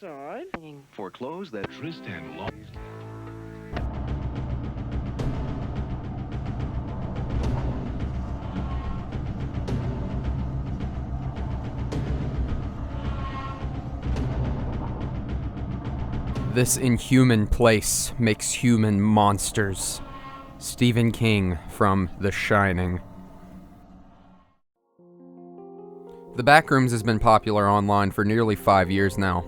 outside. For clothes that Tristan lost. This inhuman place makes human monsters. Stephen King from The Shining. The Backrooms has been popular online for nearly 5 years now.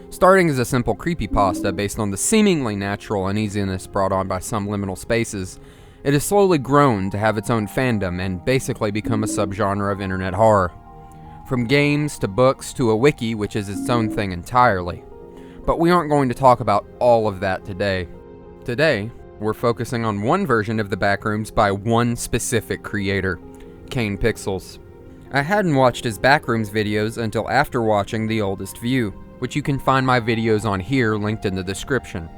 Starting as a simple creepypasta based on the seemingly natural uneasiness brought on by some liminal spaces, it has slowly grown to have its own fandom and basically become a subgenre of internet horror. From games to books to a wiki, which is its own thing entirely. But we aren't going to talk about all of that today. Today, we're focusing on one version of the Backrooms by one specific creator, KanePixel. I hadn't watched his Backrooms videos until after watching The Oldest View, which you can find my videos on here linked in the description.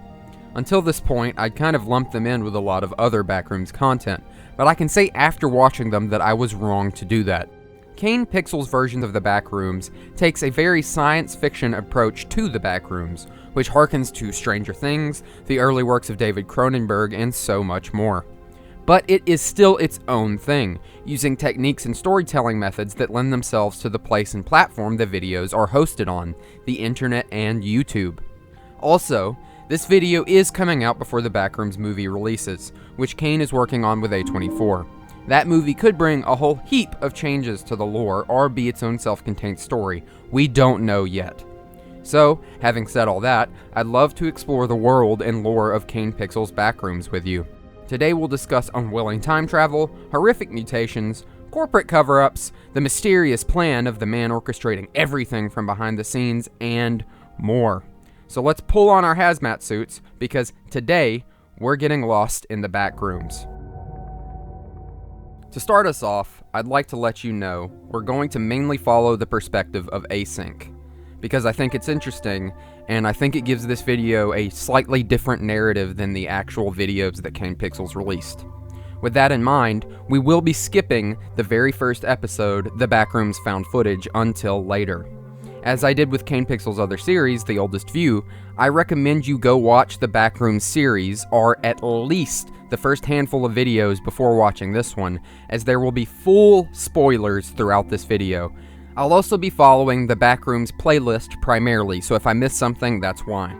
Until this point, I'd kind of lumped them in with a lot of other Backrooms content, but I can say after watching them that I was wrong to do that. KanePixel's version of the Backrooms takes a very science fiction approach to the Backrooms, which harkens to Stranger Things, the early works of David Cronenberg, and so much more. But it is still its own thing, using techniques and storytelling methods that lend themselves to the place and platform the videos are hosted on, the internet and YouTube. Also, this video is coming out before the Backrooms movie releases, which Kane is working on with A24. That movie could bring a whole heap of changes to the lore or be its own self-contained story. We don't know yet. So, having said all that, I'd love to explore the world and lore of KanePixel's Backrooms with you. Today we'll discuss unwilling time travel, horrific mutations, corporate cover-ups, the mysterious plan of the man orchestrating everything from behind the scenes, and more. So let's pull on our hazmat suits, because today we're getting lost in the Backrooms. To start us off, I'd like to let you know we're going to mainly follow the perspective of Async, because I think it's interesting, and I think it gives this video a slightly different narrative than the actual videos that KanePixel released. With that in mind, we will be skipping the very first episode, The Backrooms Found Footage, until later. As I did with KanePixel's other series, The Oldest View, I recommend you go watch the Backrooms series, or at least the first handful of videos before watching this one, as there will be full spoilers throughout this video. I'll also be following the Backrooms playlist primarily, so if I miss something, that's why.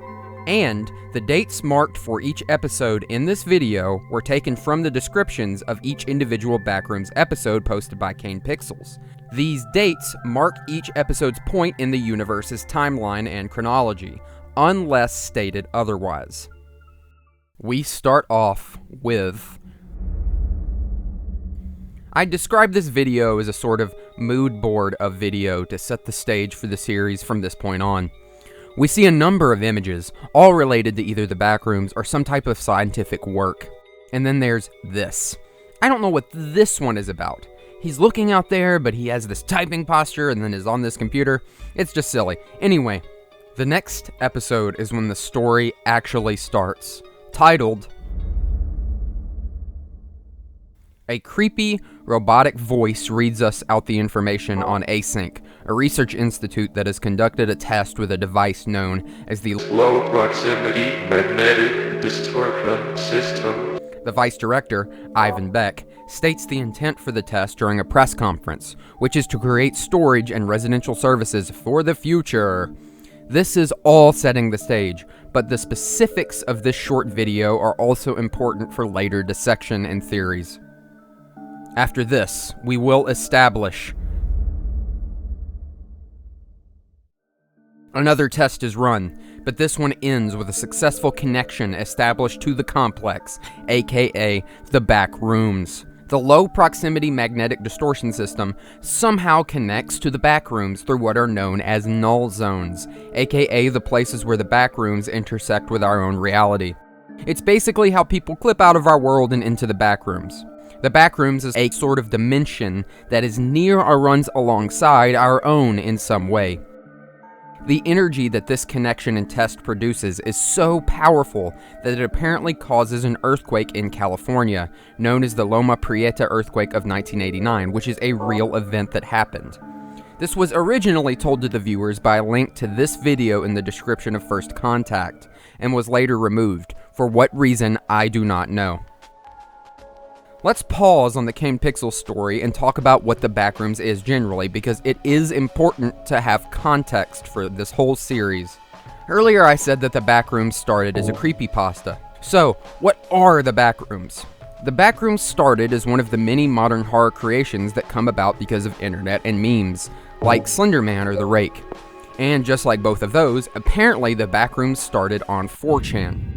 And the dates marked for each episode in this video were taken from the descriptions of each individual Backrooms episode posted by KanePixel. These dates mark each episode's point in the universe's timeline and chronology, unless stated otherwise. We start off with... I describe this video as a sort of mood board of video to set the stage for the series from this point on. We see a number of images, all related to either the Backrooms or some type of scientific work. And then there's this. I don't know what this one is about. He's looking out there, but he has this typing posture and then is on this computer. It's just silly. Anyway, the next episode is when the story actually starts, titled, A creepy, robotic voice reads us out the information on Async, a research institute that has conducted a test with a device known as the Low Proximity Magnetic Distortion System. The vice director, Ivan Beck, states the intent for the test during a press conference, which is to create storage and residential services for the future. This is all setting the stage, but the specifics of this short video are also important for later dissection and theories. After this, we will establish another test is run, but this one ends with a successful connection established to the complex, aka the Backrooms. The low proximity magnetic distortion system somehow connects to the Backrooms through what are known as null zones, aka the places where the Backrooms intersect with our own reality. It's basically how people clip out of our world and into the Backrooms. The Backrooms is a sort of dimension that is near or runs alongside our own in some way. The energy that this connection and test produces is so powerful that it apparently causes an earthquake in California, known as the Loma Prieta earthquake of 1989, which is a real event that happened. This was originally told to the viewers by a link to this video in the description of First Contact, and was later removed. For what reason, I do not know. Let's pause on the KanePixel story and talk about what the Backrooms is generally, because it is important to have context for this whole series. Earlier I said that the Backrooms started as a creepypasta. So, what are the Backrooms? The Backrooms started as one of the many modern horror creations that come about because of internet and memes, like Slender Man or The Rake. And just like both of those, apparently the Backrooms started on 4chan.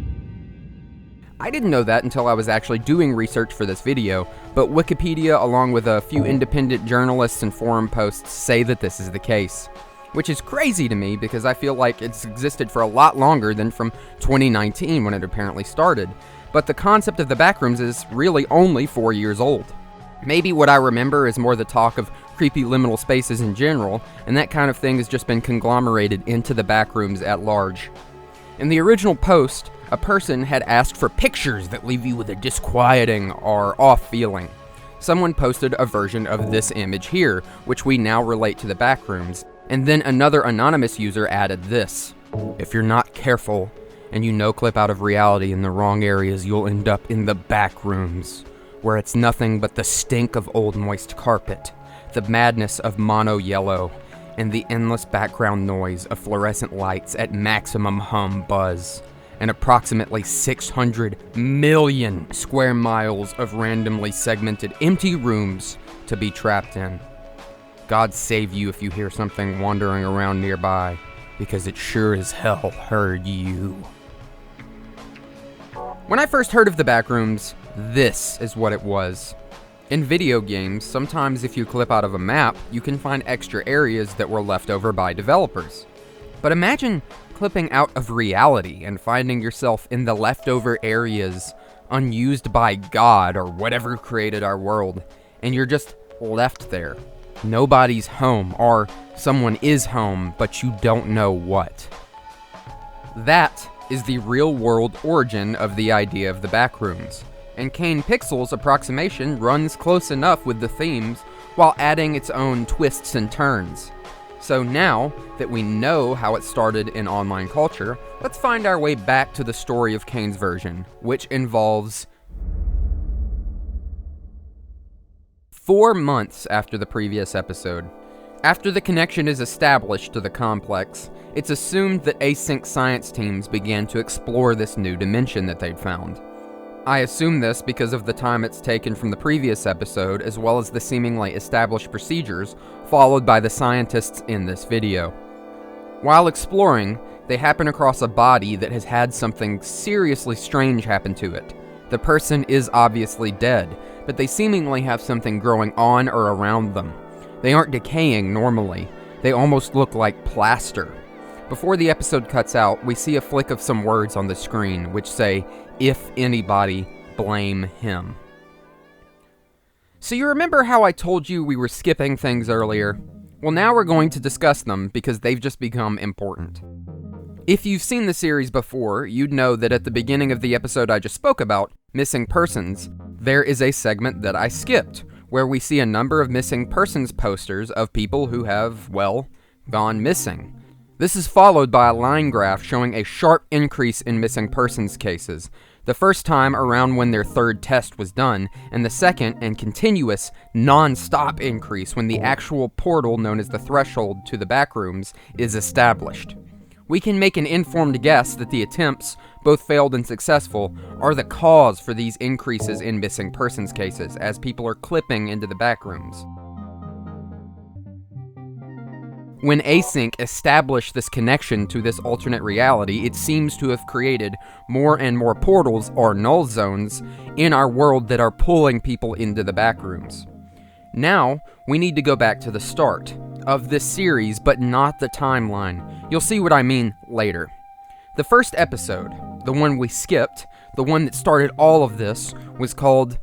I didn't know that until I was actually doing research for this video, but Wikipedia along with a few independent journalists and forum posts say that this is the case. Which is crazy to me because I feel like it's existed for a lot longer than from 2019 when it apparently started. But the concept of the Backrooms is really only 4 years old. Maybe what I remember is more the talk of creepy liminal spaces in general, and that kind of thing has just been conglomerated into the Backrooms at large. In the original post, a person had asked for pictures that leave you with a disquieting or off feeling. Someone posted a version of this image here, which we now relate to the Backrooms, and then another anonymous user added this. If you're not careful, and you no-clip out of reality in the wrong areas, you'll end up in the Backrooms, where it's nothing but the stink of old moist carpet, the madness of mono yellow, and the endless background noise of fluorescent lights at maximum hum buzz, and approximately 600 million square miles of randomly segmented empty rooms to be trapped in. God save you if you hear something wandering around nearby, because it sure as hell heard you. When I first heard of the Backrooms, this is what it was. In video games, sometimes if you clip out of a map, you can find extra areas that were left over by developers. But imagine clipping out of reality and finding yourself in the leftover areas unused by God or whatever created our world, and you're just left there. Nobody's home, or someone is home, but you don't know what. That is the real-world origin of the idea of the Backrooms, and KanePixel's approximation runs close enough with the themes while adding its own twists and turns. So now that we know how it started in online culture, let's find our way back to the story of Kane's version, which involves 4 months after the previous episode. After the connection is established to the complex, it's assumed that async science teams began to explore this new dimension that they'd found. I assume this because of the time it's taken from the previous episode, as well as the seemingly established procedures followed by the scientists in this video. While exploring, they happen across a body that has had something seriously strange happen to it. The person is obviously dead, but they seemingly have something growing on or around them. They aren't decaying normally. They almost look like plaster. Before the episode cuts out, we see a flick of some words on the screen, which say, "If anybody, blame him." So you remember how I told you we were skipping things earlier? Well, now we're going to discuss them because they've just become important. If you've seen the series before, you'd know that at the beginning of the episode I just spoke about, Missing Persons, there is a segment that I skipped, where we see a number of missing persons posters of people who have, well, gone missing. This is followed by a line graph showing a sharp increase in missing persons cases, the first time around when their third test was done, and the second and continuous, non-stop increase when the actual portal known as the threshold to the Backrooms is established. We can make an informed guess that the attempts, both failed and successful, are the cause for these increases in missing persons cases as people are clipping into the Backrooms. When Async established this connection to this alternate reality, it seems to have created more and more portals, or null zones, in our world that are pulling people into the Backrooms. Now, we need to go back to the start of this series, but not the timeline. You'll see what I mean later. The first episode, the one we skipped, the one that started all of this, was called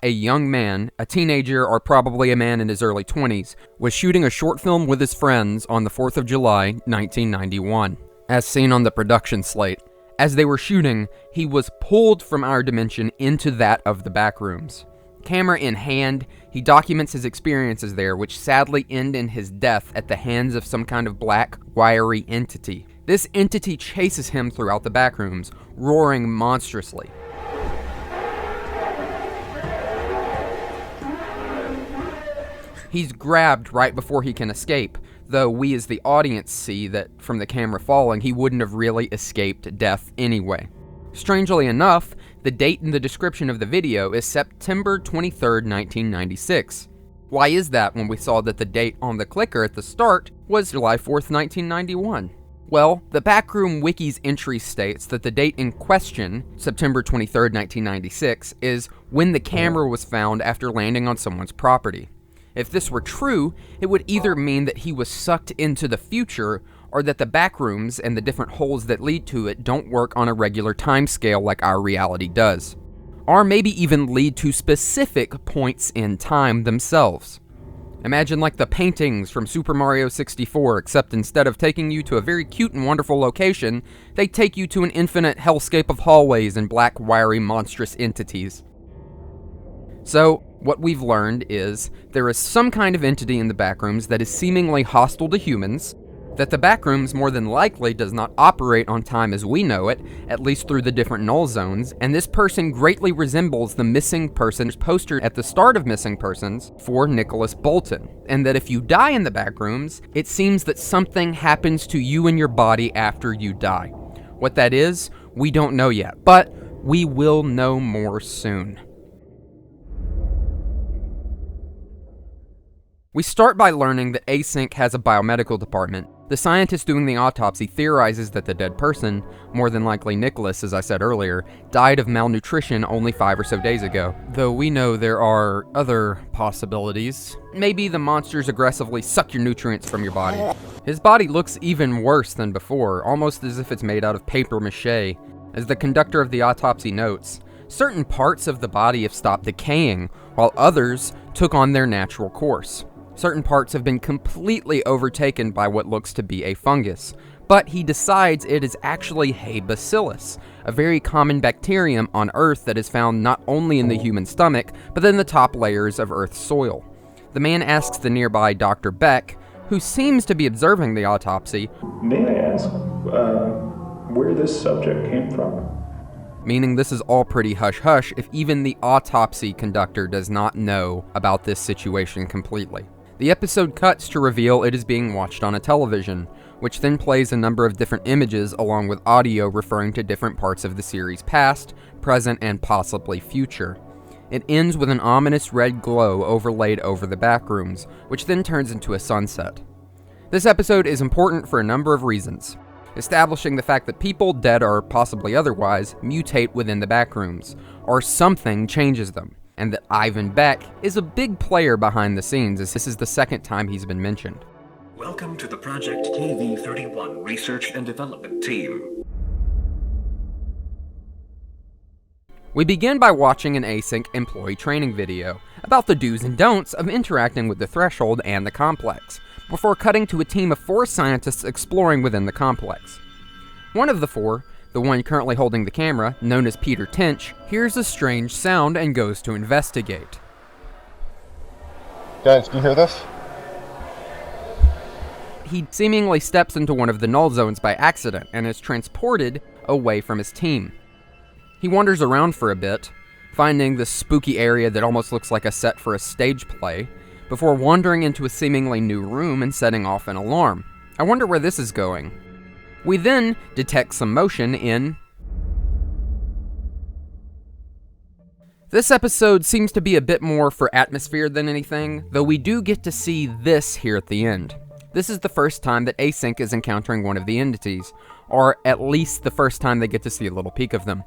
A young man, a teenager or probably a man in his early 20s, was shooting a short film with his friends on the 4th of July, 1991, as seen on the production slate. As they were shooting, he was pulled from our dimension into that of the Backrooms. Camera in hand, he documents his experiences there, which sadly end in his death at the hands of some kind of black, wiry entity. This entity chases him throughout the backrooms, roaring monstrously. He's grabbed right before he can escape, though we as the audience see that from the camera falling, he wouldn't have really escaped death anyway. Strangely enough, the date in the description of the video is September 23rd, 1996. Why is that when we saw that the date on the clicker at the start was July 4th, 1991? Well, the Backroom Wiki's entry states that the date in question, September 23rd, 1996, is when the camera was found after landing on someone's property. If this were true, it would either mean that he was sucked into the future, or that the backrooms and the different holes that lead to it don't work on a regular timescale like our reality does. Or maybe even lead to specific points in time themselves. Imagine like the paintings from Super Mario 64, except instead of taking you to a very cute and wonderful location, they take you to an infinite hellscape of hallways and black, wiry, monstrous entities. So, what we've learned is there is some kind of entity in the backrooms that is seemingly hostile to humans, that the backrooms more than likely does not operate on time as we know it, at least through the different null zones, and this person greatly resembles the missing persons poster at the start of Missing Persons for Nicholas Bolton, and that if you die in the backrooms, it seems that something happens to you and your body after you die. What that is, we don't know yet, but we will know more soon. We start by learning that Async has a biomedical department. The scientist doing the autopsy theorizes that the dead person, more than likely Nicholas as I said earlier, died of malnutrition only 5 or so days ago. Though we know there are other possibilities. Maybe the monsters aggressively suck your nutrients from your body. His body looks even worse than before, almost as if it's made out of paper mache. As the conductor of the autopsy notes, certain parts of the body have stopped decaying, while others took on their natural course. Certain parts have been completely overtaken by what looks to be a fungus, but he decides it is actually a bacillus, a very common bacterium on Earth that is found not only in the human stomach, but in the top layers of Earth's soil. The man asks the nearby Dr. Beck, who seems to be observing the autopsy, "May I ask where this subject came from?" Meaning this is all pretty hush-hush if even the autopsy conductor does not know about this situation completely. The episode cuts to reveal it is being watched on a television, which then plays a number of different images along with audio referring to different parts of the series' past, present, and possibly future. It ends with an ominous red glow overlaid over the backrooms, which then turns into a sunset. This episode is important for a number of reasons, establishing the fact that people, dead or possibly otherwise, mutate within the backrooms, or something changes them, and that Ivan Beck is a big player behind the scenes, as this is the second time he's been mentioned. Welcome to the Project KV-31 Research and Development Team. We begin by watching an Async employee training video about the do's and don'ts of interacting with the Threshold and the Complex, before cutting to a team of 4 scientists exploring within the complex. One of the 4, the one currently holding the camera, known as Peter Tench, hears a strange sound and goes to investigate. Guys, can you hear this? He seemingly steps into one of the null zones by accident and is transported away from his team. He wanders around for a bit, finding this spooky area that almost looks like a set for a stage play, before wandering into a seemingly new room and setting off an alarm. I wonder where this is going. We then detect some motion in... This episode seems to be a bit more for atmosphere than anything, though we do get to see this here at the end. This is the first time that Async is encountering one of the entities, or at least the first time they get to see a little peek of them.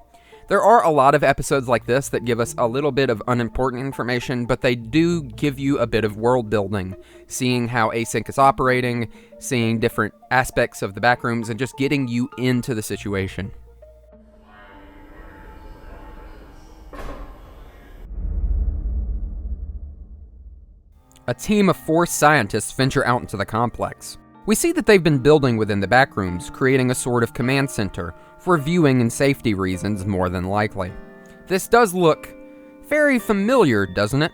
There are a lot of episodes like this that give us a little bit of unimportant information, but they do give you a bit of world building, seeing how Async is operating, seeing different aspects of the backrooms, and just getting you into the situation. A team of 4 scientists venture out into the complex. We see that they've been building within the backrooms, creating a sort of command center, for viewing and safety reasons more than likely. This does look very familiar, doesn't it?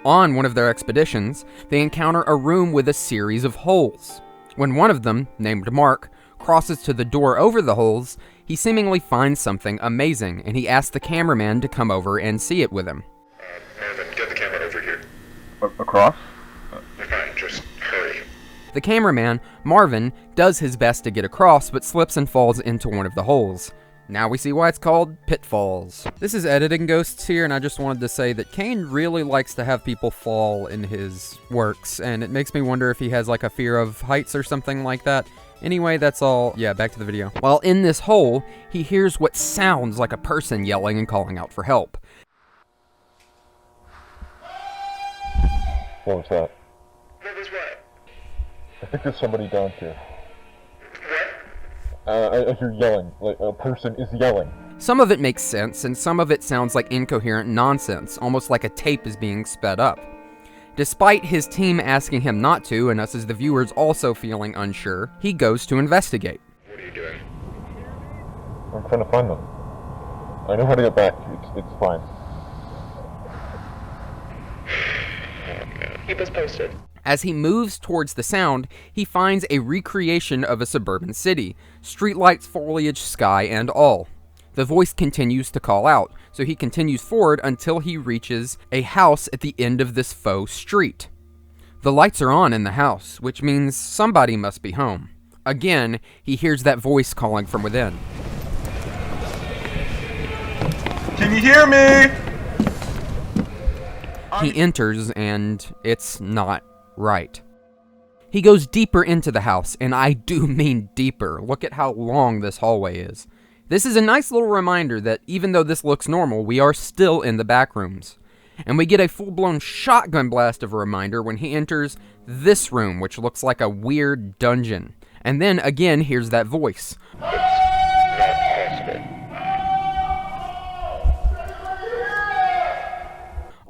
On one of their expeditions, they encounter a room with a series of holes. When one of them, named Mark, crosses to the door over the holes, he seemingly finds something amazing, and he asks the cameraman to come over and see it with him. Marvin, get the camera over here. Across? Fine, just hurry. The cameraman, Marvin, does his best to get across, but slips and falls into one of the holes. Now we see why it's called Pitfalls. This is Editing Ghosts here, and I just wanted to say that Kane really likes to have people fall in his works, and it makes me wonder if he has like a fear of heights or something like that. Anyway, that's all. Yeah, back to the video. While in this hole, he hears what sounds like a person yelling and calling out for help. What was that? What was what? I think there's somebody down here. What? I hear yelling. Like, a person is yelling. Some of it makes sense, and some of it sounds like incoherent nonsense, almost like a tape is being sped up. Despite his team asking him not to, and us as the viewers also feeling unsure, he goes to investigate. What are you doing? I'm trying to find them. I know how to get back. It's fine. Keep us posted. As he moves towards the sound, he finds a recreation of a suburban city, streetlights, foliage, sky, and all. The voice continues to call out, so he continues forward until he reaches a house at the end of this faux street. The lights are on in the house, which means somebody must be home. Again, he hears that voice calling from within. Can you hear me? He enters, and it's not right. He goes deeper into the house, and I do mean deeper. Look at how long this hallway is. This is a nice little reminder that even though this looks normal, we are still in the backrooms. And we get a full-blown shotgun blast of a reminder when he enters this room, which looks like a weird dungeon. And then, again, here's that voice.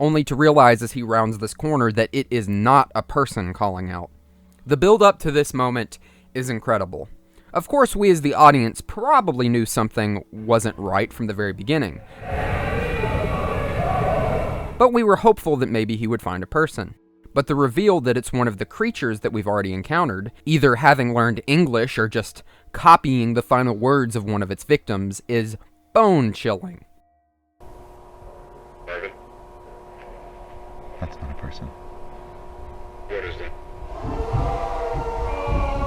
Only to realize as he rounds this corner that it is not a person calling out. The build-up to this moment is incredible. Of course, we as the audience probably knew something wasn't right from the very beginning. But we were hopeful that maybe he would find a person. But the reveal that it's one of the creatures that we've already encountered, either having learned English or just copying the final words of one of its victims, is bone-chilling. Marvin, That's not a person. what is that?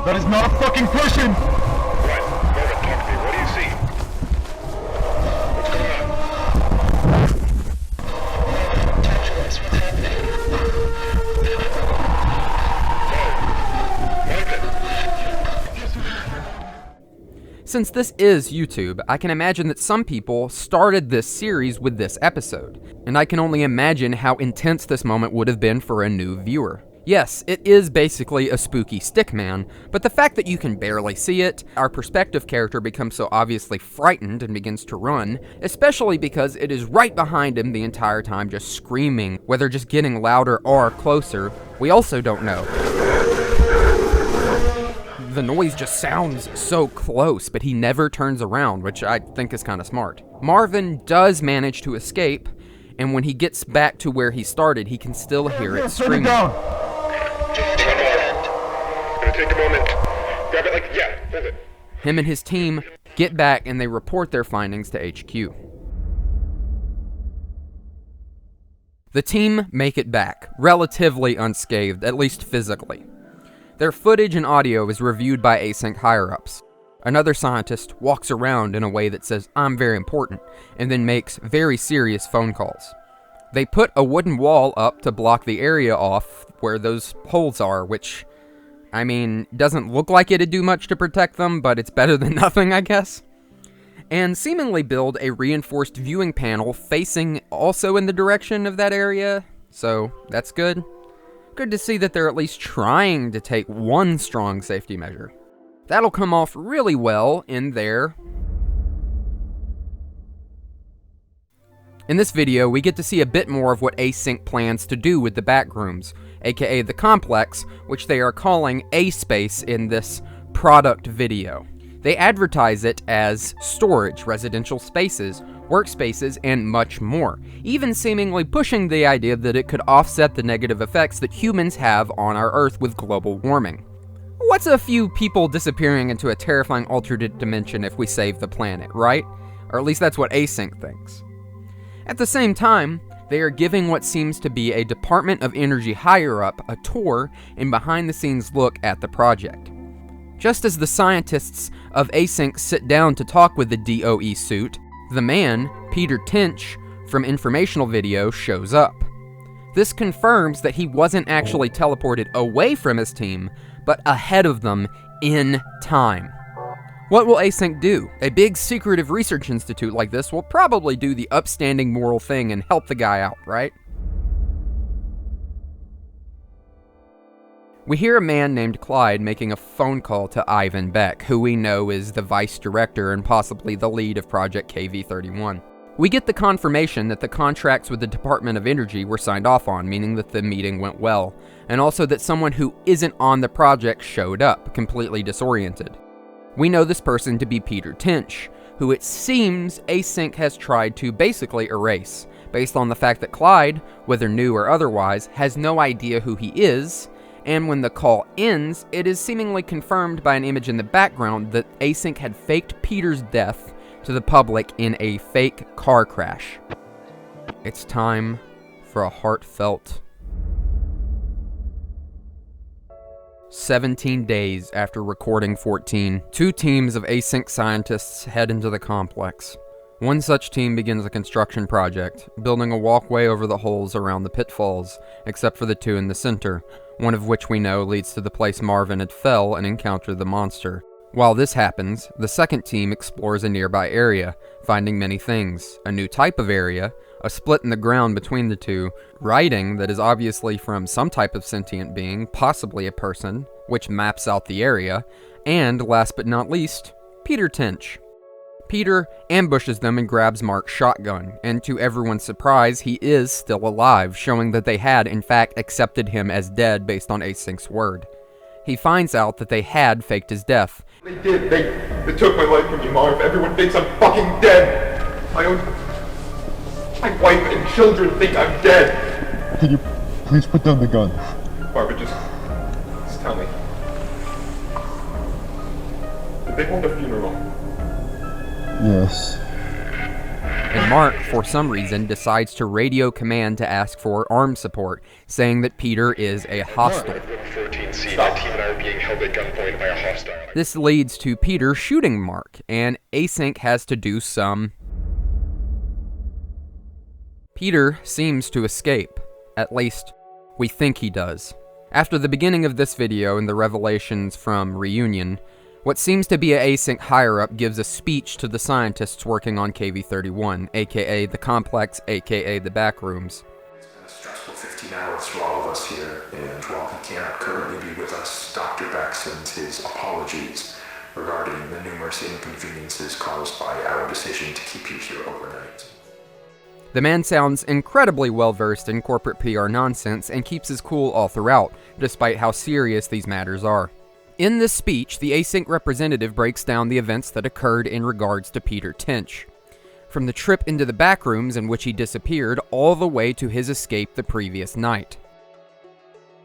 That is not a fucking person! What? Marvin, talk to me. What do you see? What's going on? Talk to us. What's happening? Marvin! Since this is YouTube, I can imagine that some people started this series with this episode, and I can only imagine how intense this moment would have been for a new viewer. Yes, it is basically a spooky stickman, but the fact that you can barely see it, our perspective character becomes so obviously frightened and begins to run, especially because it is right behind him the entire time just screaming, whether just getting louder or closer, we also don't know. The noise just sounds so close, but he never turns around, which I think is kind of smart. Marvin does manage to escape, and when he gets back to where he started, he can still hear it screaming. It's gonna take a moment. Grab it hold it. Him and his team get back and they report their findings to HQ. The team make it back, relatively unscathed, at least physically. Their footage and audio is reviewed by Async higher-ups. Another scientist walks around in a way that says, "I'm very important," and then makes very serious phone calls. They put a wooden wall up to block the area off where those holes are, which, I mean, doesn't look like it'd do much to protect them, but it's better than nothing, I guess. And seemingly build a reinforced viewing panel facing also in the direction of that area, so that's good. Good to see that they're at least trying to take one strong safety measure. That'll come off really well in there. In this video, we get to see a bit more of what Async plans to do with the backrooms, aka the complex, which they are calling A-Space in this product video. They advertise it as storage residential spaces, workspaces, and much more, even seemingly pushing the idea that it could offset the negative effects that humans have on our Earth with global warming. What's a few people disappearing into a terrifying alternate dimension if we save the planet, right? Or at least that's what Async thinks. At the same time, they are giving what seems to be a Department of Energy higher-up a tour and behind-the-scenes look at the project. Just as the scientists of Async sit down to talk with the DOE suit, the man, Peter Tinch, from Informational video shows up. This confirms that he wasn't actually teleported away from his team, but ahead of them in time. What will Async do? A big secretive research institute like this will probably do the upstanding moral thing and help the guy out, right? We hear a man named Clyde making a phone call to Ivan Beck, who we know is the vice director and possibly the lead of Project KV-31. We get the confirmation that the contracts with the Department of Energy were signed off on, meaning that the meeting went well, and also that someone who isn't on the project showed up, completely disoriented. We know this person to be Peter Tinch, who it seems Async has tried to basically erase, based on the fact that Clyde, whether new or otherwise, has no idea who he is, and when the call ends, it is seemingly confirmed by an image in the background that Async had faked Peter's death to the public in a fake car crash. It's time for a heartfelt 17 days after recording 14, two teams of Async scientists head into the complex. One such team begins a construction project, building a walkway over the holes around the pitfalls, except for the two in the center, one of which we know leads to the place Marvin had fell and encountered the monster. While this happens, the second team explores a nearby area, finding many things: a new type of area, a split in the ground between the two, writing that is obviously from some type of sentient being, possibly a person, which maps out the area, and, last but not least, Peter Tinch. Peter ambushes them and grabs Mark's shotgun, and to everyone's surprise, he is still alive, showing that they had, in fact, accepted him as dead based on Async's word. He finds out that they had faked his death. They did. They took my life from me, Marv. Everyone thinks I'm fucking dead. My wife and children think I'm dead. Can you please put down the gun? Barbara, just tell me. Did they hold a funeral? Yes. And Mark, for some reason, decides to radio command to ask for armed support, saying that Peter is a hostile. 14C, my team and I are being held at gunpoint by a hostile. This leads to Peter shooting Mark, and Async has to do some... Peter seems to escape. At least, we think he does. After the beginning of this video and the revelations from Reunion, what seems to be an Async higher-up gives a speech to the scientists working on KV-31, aka the complex, aka the backrooms. It's been a stressful 15 hours for all of us here, and while he cannot currently be with us, Dr. Beck sends his apologies regarding the numerous inconveniences caused by our decision to keep you here overnight. The man sounds incredibly well-versed in corporate PR nonsense and keeps his cool all throughout, despite how serious these matters are. In this speech, the Async representative breaks down the events that occurred in regards to Peter Tinch, from the trip into the backrooms in which he disappeared all the way to his escape the previous night.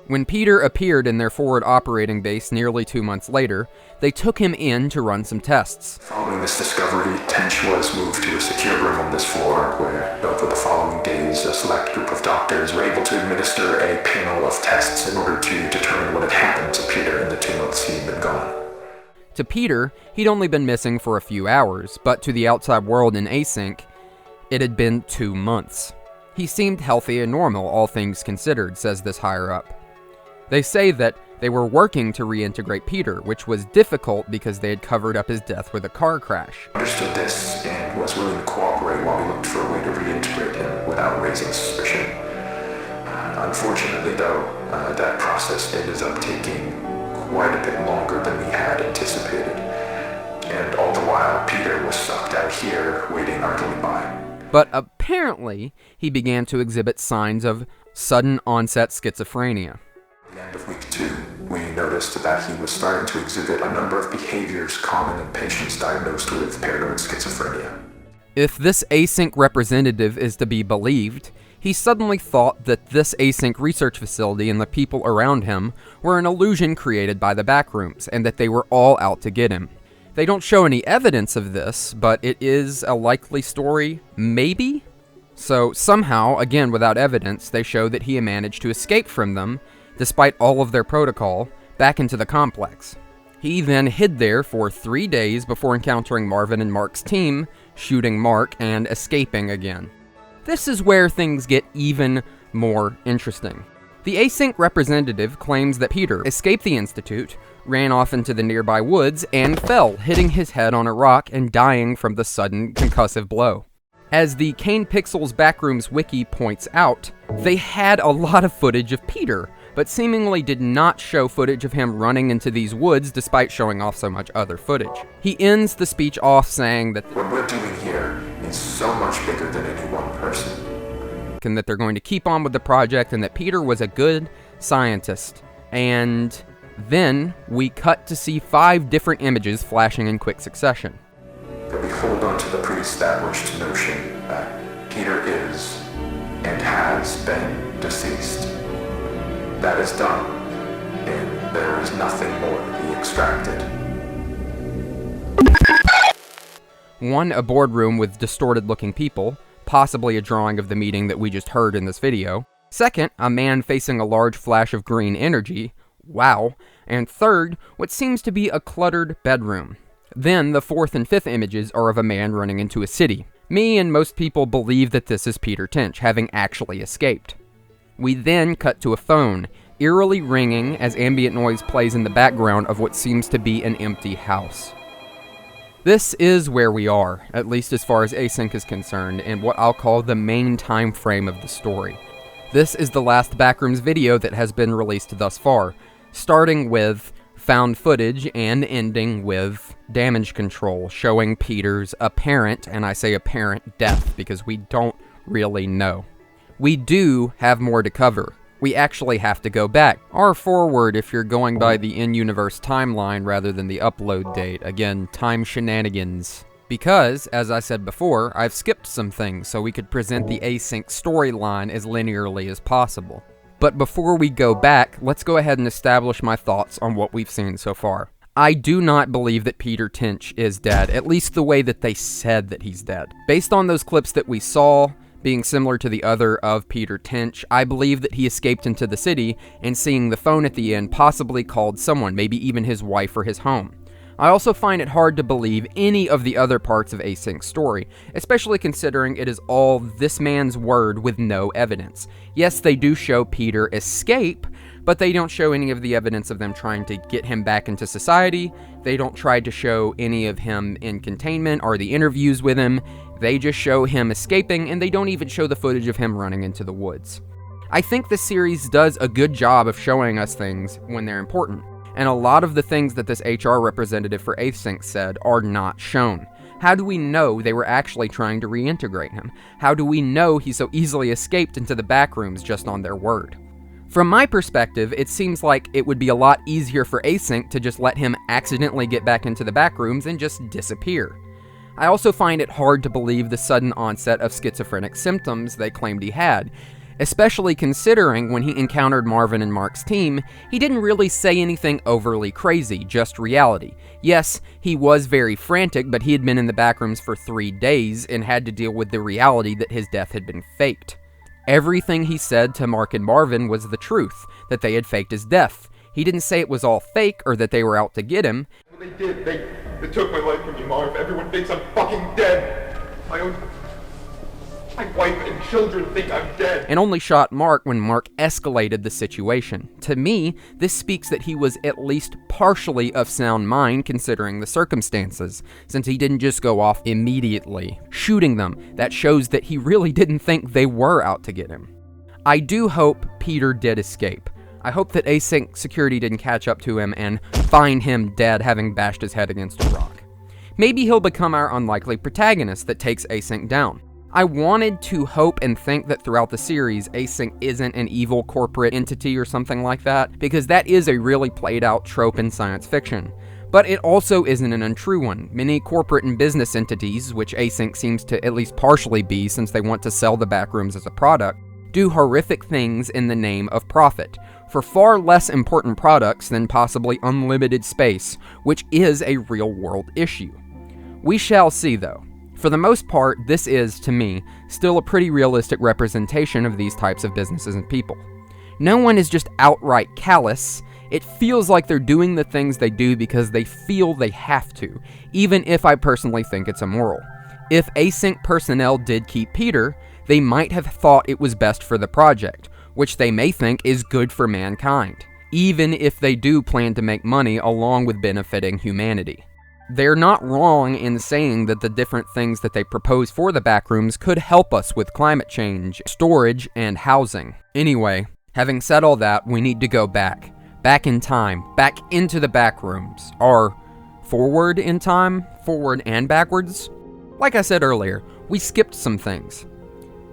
When Peter appeared in their forward operating base nearly 2 months later, they took him in to run some tests. Following this discovery, Tinch was moved to a secure room on this floor, where over the following days, a select group of doctors were able to administer a panel of tests in order to determine what had happened to Peter in the 2 months he'd been gone. To Peter, he'd only been missing for a few hours, but to the outside world in Async, it had been 2 months. He seemed healthy and normal, all things considered, says this higher-up. They say that they were working to reintegrate Peter, which was difficult because they had covered up his death with a car crash. Understood this and was willing to cooperate while we looked for a way to reintegrate him without raising suspicion. Unfortunately, though, that process ended up taking quite a bit longer than we had anticipated. And all the while, Peter was sucked out here, waiting idly by. But apparently, he began to exhibit signs of sudden onset schizophrenia. At the end of week 2, we noticed that he was starting to exhibit a number of behaviors common in patients diagnosed with paranoid schizophrenia. If this async representative is to be believed, he suddenly thought that this async research facility and the people around him were an illusion created by the Backrooms, and that they were all out to get him. They don't show any evidence of this, but it is a likely story, maybe? So somehow, again without evidence, they show that he managed to escape from them, despite all of their protocol, back into the complex. He then hid there for 3 days before encountering Marvin and Mark's team, shooting Mark and escaping again. This is where things get even more interesting. The async representative claims that Peter escaped the Institute, ran off into the nearby woods, and fell, hitting his head on a rock and dying from the sudden concussive blow. As the KanePixel's Backrooms wiki points out, they had a lot of footage of Peter, but seemingly did not show footage of him running into these woods despite showing off so much other footage. He ends the speech off saying that What we're doing here is so much bigger than any one person. and that they're going to keep on with the project and that Peter was a good scientist. And then we cut to see 5 different images flashing in quick succession. But we hold on to the pre-established notion that Peter is and has been deceased. That is done, and there is nothing more to be extracted. 1, a boardroom with distorted-looking people, possibly a drawing of the meeting that we just heard in this video. 2nd, a man facing a large flash of green energy. Wow. And 3rd, what seems to be a cluttered bedroom. Then, the 4th and 5th images are of a man running into a city. Me and most people believe that this is Peter Tinch, having actually escaped. We then cut to a phone, eerily ringing as ambient noise plays in the background of what seems to be an empty house. This is where we are, at least as far as async is concerned, in what I'll call the main time frame of the story. This is the last Backrooms video that has been released thus far, starting with found footage and ending with damage control, showing Peter's apparent, and I say apparent, death, because we don't really know. We do have more to cover. We actually have to go back, or forward if you're going by the in-universe timeline rather than the upload date. Again, time shenanigans. Because, as I said before, I've skipped some things so we could present the async storyline as linearly as possible. But before we go back, let's go ahead and establish my thoughts on what we've seen so far. I do not believe that Peter Tinch is dead, at least the way that they said that he's dead. Based on those clips that we saw, being similar to the other of Peter Tinch, I believe that he escaped into the city and seeing the phone at the end possibly called someone, maybe even his wife or his home. I also find it hard to believe any of the other parts of Async's story, especially considering it is all this man's word with no evidence. Yes, they do show Peter escape, but they don't show any of the evidence of them trying to get him back into society. They don't try to show any of him in containment or the interviews with him. They just show him escaping, and they don't even show the footage of him running into the woods. I think the series does a good job of showing us things when they're important, and a lot of the things that this HR representative for Async said are not shown. How do we know they were actually trying to reintegrate him? How do we know he so easily escaped into the Backrooms just on their word? From my perspective, it seems like it would be a lot easier for Async to just let him accidentally get back into the Backrooms and just disappear. I also find it hard to believe the sudden onset of schizophrenic symptoms they claimed he had, especially considering when he encountered Marvin and Mark's team, he didn't really say anything overly crazy, just reality. Yes, he was very frantic, but he had been in the Backrooms for 3 days and had to deal with the reality that his death had been faked. Everything he said to Mark and Marvin was the truth, that they had faked his death. He didn't say it was all fake or that they were out to get him. Well, they did. They took my life from me, Marv. Everyone thinks I'm fucking dead. My wife and children think I'm dead. And only shot Mark when Mark escalated the situation. To me, this speaks that he was at least partially of sound mind considering the circumstances, since he didn't just go off immediately, shooting them. That shows that he really didn't think they were out to get him. I do hope Peter did escape. I hope that Async security didn't catch up to him and find him dead having bashed his head against a rock. Maybe he'll become our unlikely protagonist that takes Async down. I wanted to hope and think that throughout the series, Async isn't an evil corporate entity or something like that, because that is a really played out trope in science fiction. But it also isn't an untrue one. Many corporate and business entities, which Async seems to at least partially be since they want to sell the backrooms as a product, do horrific things in the name of profit, for far less important products than possibly unlimited space, which is a real-world issue. We shall see, though. For the most part, this is, to me, still a pretty realistic representation of these types of businesses and people. No one is just outright callous. It feels like they're doing the things they do because they feel they have to, even if I personally think it's immoral. If Async personnel did keep Peter, they might have thought it was best for the project, which they may think is good for mankind, even if they do plan to make money along with benefiting humanity. They're not wrong in saying that the different things that they propose for the backrooms could help us with climate change, storage, and housing. Anyway, having said all that, we need to go back in time, back into the backrooms, or forward in time, forward and backwards. Like I said earlier, we skipped some things.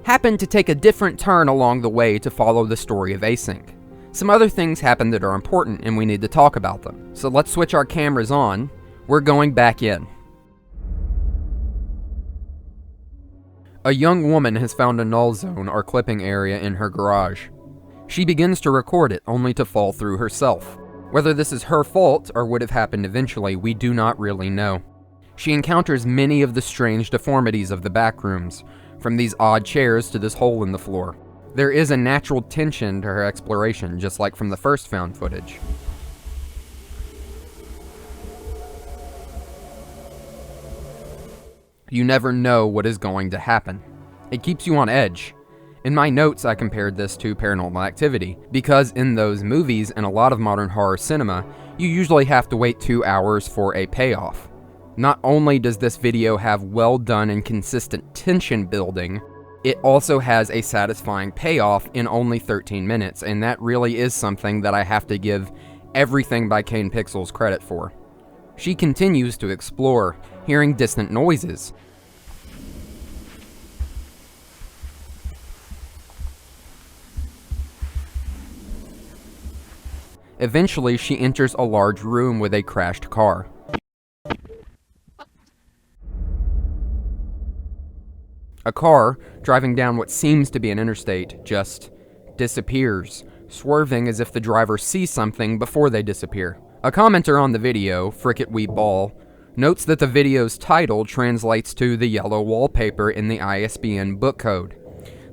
Happened to take a different turn along the way to follow the story of Async. Some other things happened that are important and we need to talk about them. So let's switch our cameras on. We're going back in. A young woman has found a null zone or clipping area in her garage. She begins to record it, only to fall through herself. Whether this is her fault or would have happened eventually, we do not really know. She encounters many of the strange deformities of the backrooms, from these odd chairs to this hole in the floor. There is a natural tension to her exploration, just like from the first found footage. You never know what is going to happen. It keeps you on edge. In my notes, I compared this to Paranormal Activity, because in those movies and a lot of modern horror cinema, you usually have to wait 2 hours for a payoff. Not only does this video have well done and consistent tension building, it also has a satisfying payoff in only 13 minutes, and that really is something that I have to give everything by KanePixel's credit for. She continues to explore, hearing distant noises. Eventually, she enters a large room with a crashed car. A car, driving down what seems to be an interstate, just disappears, swerving as if the driver sees something before they disappear. A commenter on the video, FrickitWeeBall, notes that the video's title translates to the yellow wallpaper in the ISBN book code.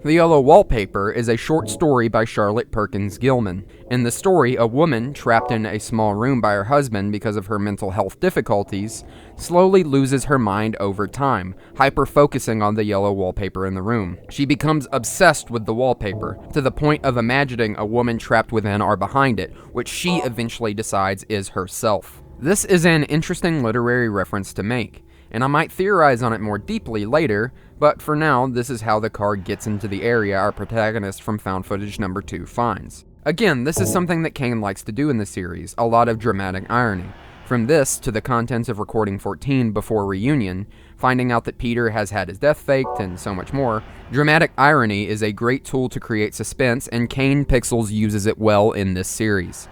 The Yellow Wallpaper is a short story by Charlotte Perkins Gilman. In the story, a woman, trapped in a small room by her husband because of her mental health difficulties, slowly loses her mind over time, hyper-focusing on the yellow wallpaper in the room. She becomes obsessed with the wallpaper, to the point of imagining a woman trapped within or behind it, which she eventually decides is herself. This is an interesting literary reference to make, and I might theorize on it more deeply later, but for now, this is how the car gets into the area our protagonist from found footage number 2 finds. Again, this is something that Kane likes to do in the series, a lot of dramatic irony. From this to the contents of recording 14 before reunion, finding out that Peter has had his death faked, and so much more, dramatic irony is a great tool to create suspense, and KanePixel uses it well in this series.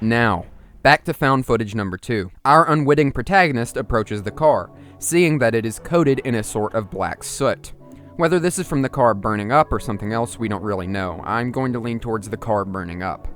Now, back to found footage number 2. Our unwitting protagonist approaches the car, seeing that it is coated in a sort of black soot. Whether this is from the car burning up or something else, we don't really know. I'm going to lean towards the car burning up.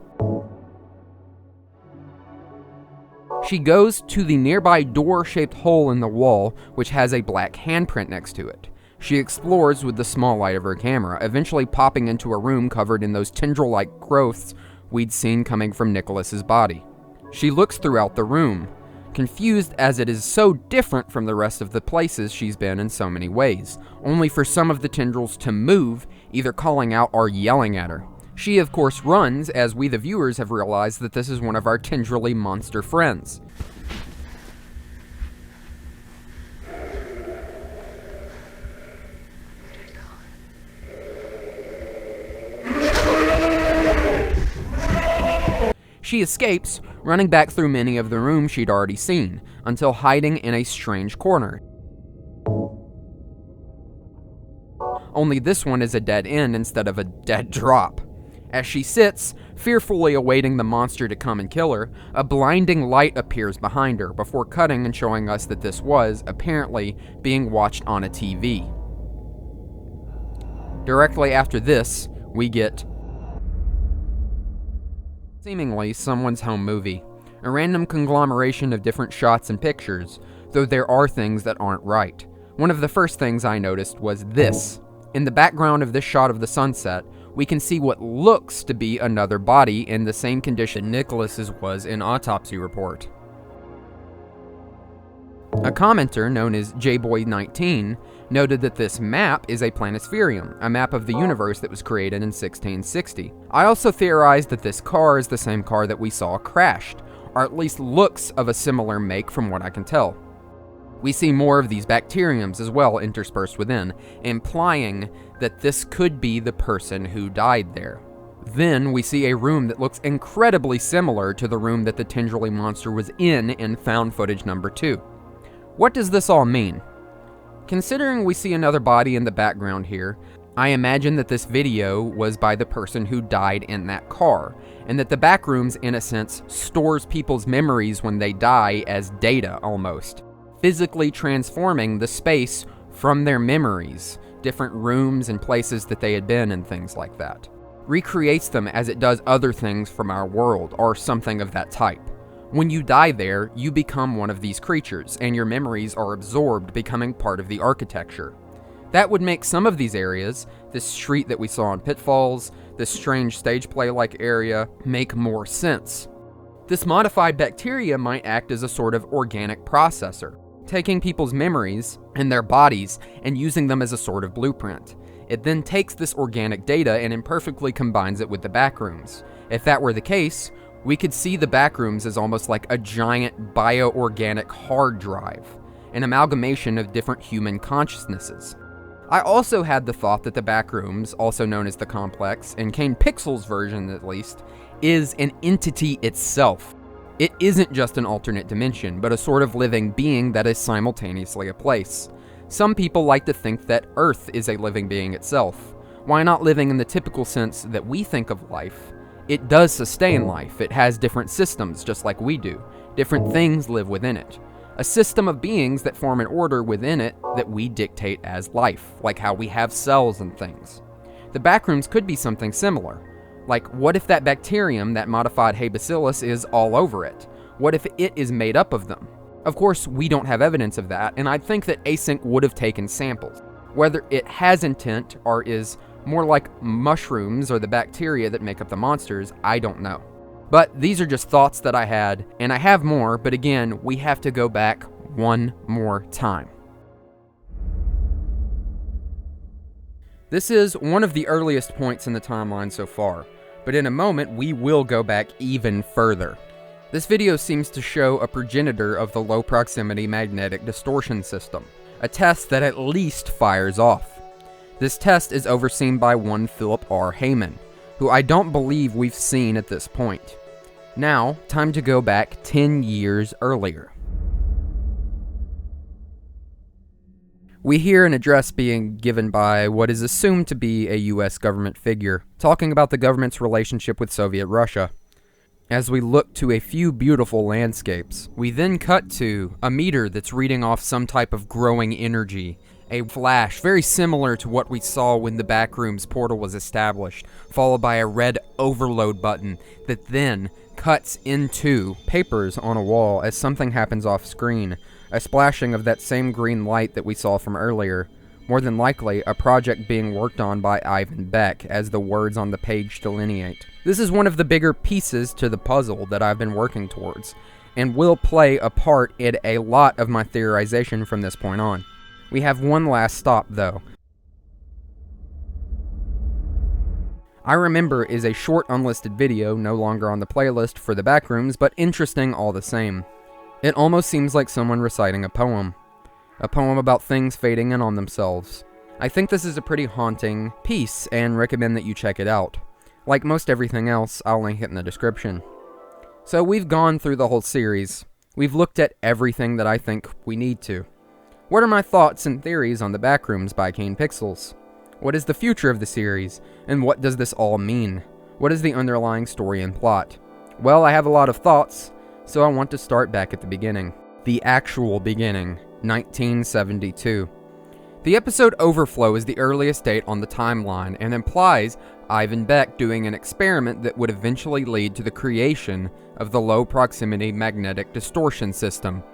She goes to the nearby door-shaped hole in the wall, which has a black handprint next to it. She explores with the small light of her camera, eventually popping into a room covered in those tendril-like growths we'd seen coming from Nicholas's body. She looks throughout the room, confused as it is so different from the rest of the places she's been in so many ways, only for some of the tendrils to move, either calling out or yelling at her. She, of course, runs, as we the viewers have realized that this is one of our tendrily monster friends. She escapes, running back through many of the rooms she'd already seen, until hiding in a strange corner. Only this one is a dead end instead of a dead drop. As she sits, Fearfully awaiting the monster to come and kill her, a blinding light appears behind her before cutting and showing us that this was, apparently, being watched on a TV. Directly after this, we get seemingly someone's home movie. A random conglomeration of different shots and pictures, though there are things that aren't right. One of the first things I noticed was this. In the background of this shot of the sunset, we can see what looks to be another body in the same condition Nicholas's was in Autopsy report. A commenter known as JBoy19 noted that this map is a planispherium, a map of the universe that was created in 1660. I also theorized that this car is the same car that we saw crashed, or at least looks of a similar make from what I can tell. We see more of these bacteriums as well interspersed within, implying that this could be the person who died there. Then we see a room that looks incredibly similar to the room that the Tendrily monster was in found footage number 2. What does this all mean? Considering we see another body in the background here, I imagine that this video was by the person who died in that car, and that the backrooms, in a sense, stores people's memories when they die as data almost, physically transforming the space from their memories, different rooms and places that they had been and things like that. Recreates them as it does other things from our world, or something of that type. When you die there, you become one of these creatures, and your memories are absorbed, becoming part of the architecture. That would make some of these areas, this street that we saw in Pitfalls, this strange stage play-like area, make more sense. This modified bacteria might act as a sort of organic processor, taking people's memories and their bodies and using them as a sort of blueprint. It then takes this organic data and imperfectly combines it with the backrooms. If that were the case, we could see the backrooms as almost like a giant bioorganic hard drive, an amalgamation of different human consciousnesses. I also had the thought that the backrooms, also known as the complex, in KanePixel's version at least, is an entity itself. It isn't just an alternate dimension, but a sort of living being that is simultaneously a place. Some people like to think that Earth is a living being itself. Why not living in the typical sense that we think of life? It does sustain life. It has different systems, just like we do. Different things live within it. A system of beings that form an order within it that we dictate as life, like how we have cells and things. The backrooms could be something similar. Like, what if that bacterium, that modified Hay bacillus, is all over it? What if it is made up of them? Of course, we don't have evidence of that, and I'd think that Async would have taken samples. Whether it has intent or is more like mushrooms or the bacteria that make up the monsters, I don't know. But these are just thoughts that I had, and I have more, but again, we have to go back one more time. This is one of the earliest points in the timeline so far, but in a moment we will go back even further. This video seems to show a progenitor of the low proximity magnetic distortion system, a test that at least fires off. This test is overseen by one Philip R. Heyman, who I don't believe we've seen at this point. Now, time to go back 10 years earlier. We hear an address being given by what is assumed to be a US government figure, talking about the government's relationship with Soviet Russia. As we look to a few beautiful landscapes, we then cut to a meter that's reading off some type of growing energy, a flash very similar to what we saw when the Backrooms portal was established, followed by a red overload button that then cuts into papers on a wall as something happens off screen, a splashing of that same green light that we saw from earlier, more than likely a project being worked on by Ivan Beck, as the words on the page delineate. This is one of the bigger pieces to the puzzle that I've been working towards, and will play a part in a lot of my theorization from this point on. We have one last stop, though. I Remember is a short unlisted video, no longer on the playlist for the Backrooms, but interesting all the same. It almost seems like someone reciting a poem about things fading in on themselves. I think this is a pretty haunting piece, and recommend that you check it out. Like most everything else, I'll link it in the description. So we've gone through the whole series. We've looked at everything that I think we need to. What are my thoughts and theories on the Backrooms by KanePixels? What is the future of the series, and what does this all mean? What is the underlying story and plot? Well, I have a lot of thoughts, so I want to start back at the beginning. The actual beginning, 1972. The episode Overflow is the earliest date on the timeline and implies Ivan Beck doing an experiment that would eventually lead to the creation of the low proximity magnetic distortion system.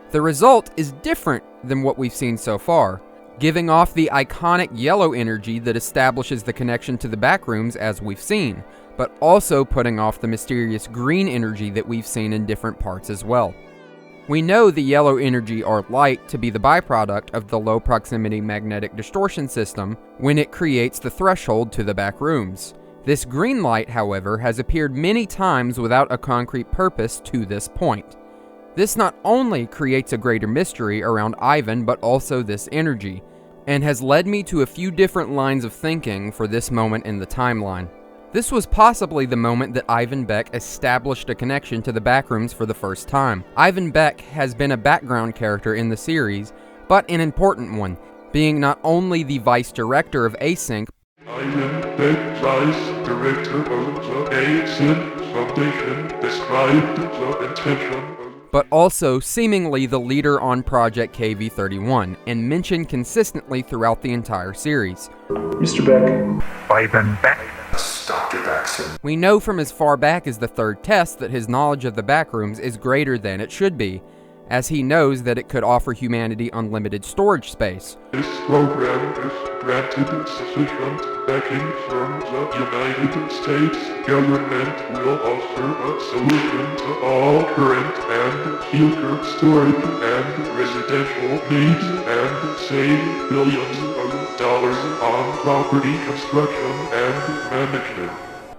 The result is different than what we've seen so far, giving off the iconic yellow energy that establishes the connection to the backrooms as we've seen, but also putting off the mysterious green energy that we've seen in different parts as well. We know the yellow energy or light to be the byproduct of the low proximity magnetic distortion system when it creates the threshold to the backrooms. This green light, however, has appeared many times without a concrete purpose to this point. This not only creates a greater mystery around Ivan, but also this energy, and has led me to a few different lines of thinking for this moment in the timeline. This was possibly the moment that Ivan Beck established a connection to the backrooms for the first time. Ivan Beck has been a background character in the series, but an important one, being not only the vice director of Async, Ivan Beck, vice director of the Async Foundation, described the intention, but also seemingly the leader on Project KV-31, and mentioned consistently throughout the entire series. Mr. Beck. Ivan Beck. Dr. Baxton. We know from as far back as the third test that his knowledge of the backrooms is greater than it should be, as he knows that it could offer humanity unlimited storage space. This program is granted sufficient backing from the United States government will offer a solution to all current and future storage and residential needs and save billions of dollars on property construction and management.